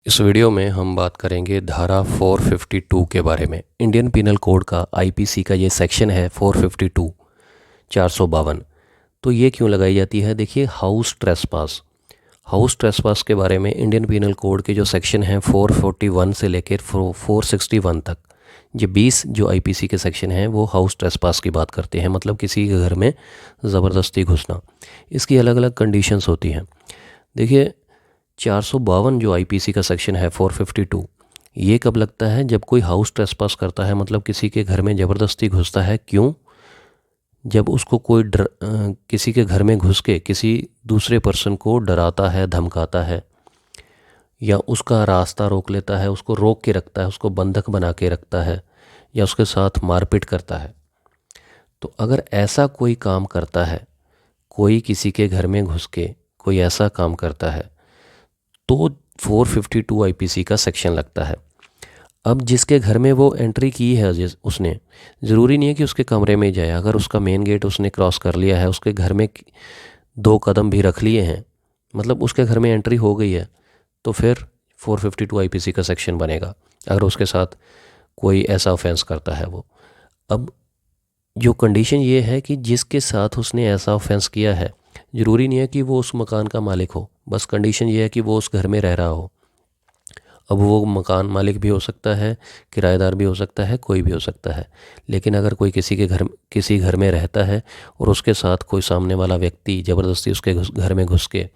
इस वीडियो में हम बात करेंगे धारा 452 के बारे में। इंडियन पीनल कोड का आईपीसी का ये सेक्शन है 452 452। तो ये क्यों लगाई जाती है? देखिए, हाउस ट्रेसपास के बारे में इंडियन पीनल कोड के जो सेक्शन हैं 441 से लेकर 461 तक, ये 20 जो आईपीसी के सेक्शन हैं वो हाउस ट्रेसपास की बात करते हैं, मतलब किसी के घर में ज़बरदस्ती घुसना। इसकी अलग अलग कंडीशंस होती हैं। देखिए, 452 जो आईपीसी का सेक्शन है 452, ये कब लगता है? जब कोई हाउस ट्रेसपास करता है, मतलब किसी के घर में ज़बरदस्ती घुसता है। क्यों? जब उसको कोई किसी के घर में घुस के किसी दूसरे पर्सन को डराता है, धमकाता है, या उसका रास्ता रोक लेता है, उसको रोक के रखता है, उसको बंधक बना के रखता है, या उसके साथ मारपीट करता है। तो अगर ऐसा कोई काम करता है, कोई किसी के घर में घुस के कोई ऐसा काम करता है, तो 452 आईपीसी का सेक्शन लगता है। अब जिसके घर में वो एंट्री की है उसने, ज़रूरी नहीं है कि उसके कमरे में जाए। अगर उसका मेन गेट उसने क्रॉस कर लिया है, उसके घर में 2 कदम भी रख लिए हैं, मतलब उसके घर में एंट्री हो गई है, तो फिर 452 आईपीसी का सेक्शन बनेगा, अगर उसके साथ कोई ऐसा ऑफेंस करता है वो। अब जो कंडीशन ये है कि जिसके साथ उसने ऐसा ऑफेंस किया है, ज़रूरी नहीं है कि वो उस मकान का मालिक हो, बस कंडीशन ये है कि वो उस घर में रह रहा हो। अब वो मकान मालिक भी हो सकता है, किराएदार भी हो सकता है, कोई भी हो सकता है। लेकिन अगर कोई किसी घर में रहता है और उसके साथ कोई सामने वाला व्यक्ति ज़बरदस्ती उसके घर में घुस के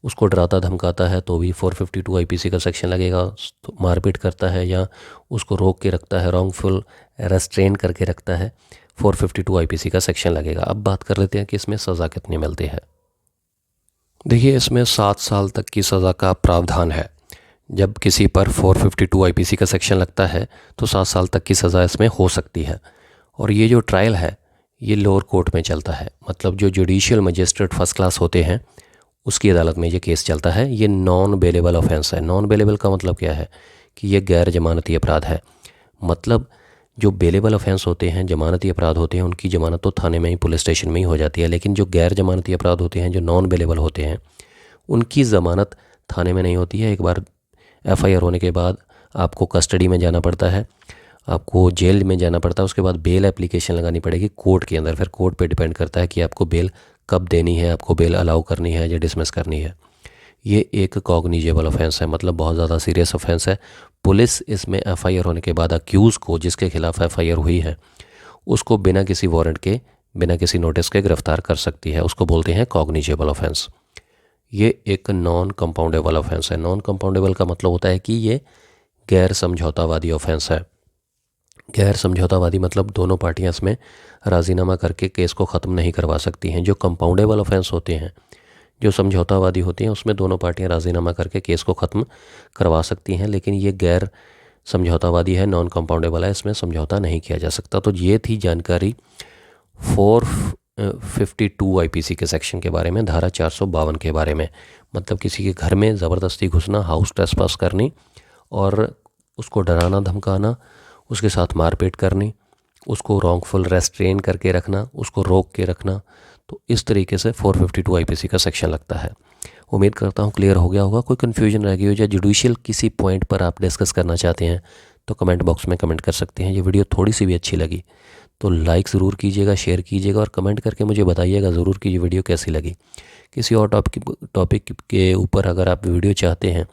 उसको डराता धमकाता है, तो भी 452 आईपीसी का सेक्शन लगेगा। तो मारपीट करता है या उसको रोक के रखता है, रॉन्गफुल रेस्ट्रेन करके रखता है, 452 आईपीसी का सेक्शन लगेगा। अब बात कर लेते हैं कि इसमें सज़ा कितनी मिलती है। देखिए, इसमें 7 साल तक की सज़ा का प्रावधान है। जब किसी पर 452 आईपीसी का सेक्शन लगता है तो 7 साल तक की सज़ा इसमें हो सकती है। और ये जो ट्रायल है ये लोअर कोर्ट में चलता है, मतलब जो जुडिशियल मजिस्ट्रेट फर्स्ट क्लास होते हैं उसकी अदालत में ये केस चलता है। ये नॉन बेलेबल ऑफेंस है। नॉन बेलेबल का मतलब क्या है? कि ये गैर जमानती अपराध है। मतलब जो बेलेबल ऑफेंस होते हैं, जमानती अपराध होते हैं, उनकी जमानत तो थाने में ही, पुलिस स्टेशन में ही हो जाती है। लेकिन जो गैर जमानती अपराध होते हैं, जो नॉन बेलेबल होते हैं, उनकी ज़मानत थाने में नहीं होती है। एक बार एफआईआर होने के बाद आपको कस्टडी में जाना पड़ता है, आपको जेल में जाना पड़ता है। उसके बाद बेल एप्लीकेशन लगानी पड़ेगी कोर्ट के अंदर। फिर कोर्ट पे डिपेंड करता है कि आपको बेल कब देनी है, आपको बेल अलाउ करनी है या डिसमिस करनी है। ये एक कॉग्निजेबल ऑफेंस है, मतलब बहुत ज़्यादा सीरियस ऑफेंस है। पुलिस इसमें एफआईआर होने के बाद अक्यूज़ को, जिसके खिलाफ एफआईआर हुई है, उसको बिना किसी वारंट के, बिना किसी नोटिस के गिरफ्तार कर सकती है। उसको बोलते हैं कॉग्निजेबल ऑफेंस। ये एक नॉन कंपाउंडेबल ऑफेंस है। नॉन कंपाउंडेबल का मतलब होता है कि ये गैर समझौतावादी ऑफेंस है। गैर समझौतावादी मतलब दोनों पार्टियां इसमें राजीनामा करके केस को ख़त्म नहीं करवा सकती हैं। जो कंपाउंडेबल ऑफेंस होते हैं, जो समझौतावादी होते हैं, उसमें दोनों पार्टियां राजीनामा करके केस को ख़त्म करवा सकती हैं। लेकिन ये गैर समझौतावादी है, नॉन कंपाउंडेबल है, इसमें समझौता नहीं किया जा सकता। तो ये थी जानकारी 452 आईपीसी के सेक्शन के बारे में, धारा 452 के बारे में। मतलब किसी के घर में ज़बरदस्ती घुसना, हाउस ट्रेसपास करनी और उसको डराना धमकाना, उसके साथ मारपीट करनी, उसको रॉन्गफुल रेस्ट्रेन करके रखना, उसको रोक के रखना। तो इस तरीके से 452 आईपीसी का सेक्शन लगता है। उम्मीद करता हूँ क्लियर हो गया होगा। कोई कन्फ्यूजन रह गई हो या जुडिशियल किसी पॉइंट पर आप डिस्कस करना चाहते हैं तो कमेंट बॉक्स में कमेंट कर सकते हैं। ये वीडियो थोड़ी सी भी अच्छी लगी तो लाइक ज़रूर कीजिएगा, शेयर कीजिएगा और कमेंट करके मुझे बताइएगा ज़रूर कि ये वीडियो कैसी लगी। किसी और टॉपिक के ऊपर अगर आप वीडियो चाहते हैं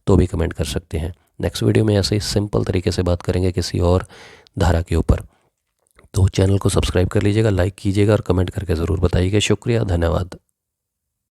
तो भी कमेंट कर सकते हैं। नेक्स्ट वीडियो में ऐसे ही सिंपल तरीके से बात करेंगे किसी और धारा के ऊपर। तो चैनल को सब्सक्राइब कर लीजिएगा, लाइक कीजिएगा और कमेंट करके ज़रूर बताइएगा। शुक्रिया, धन्यवाद।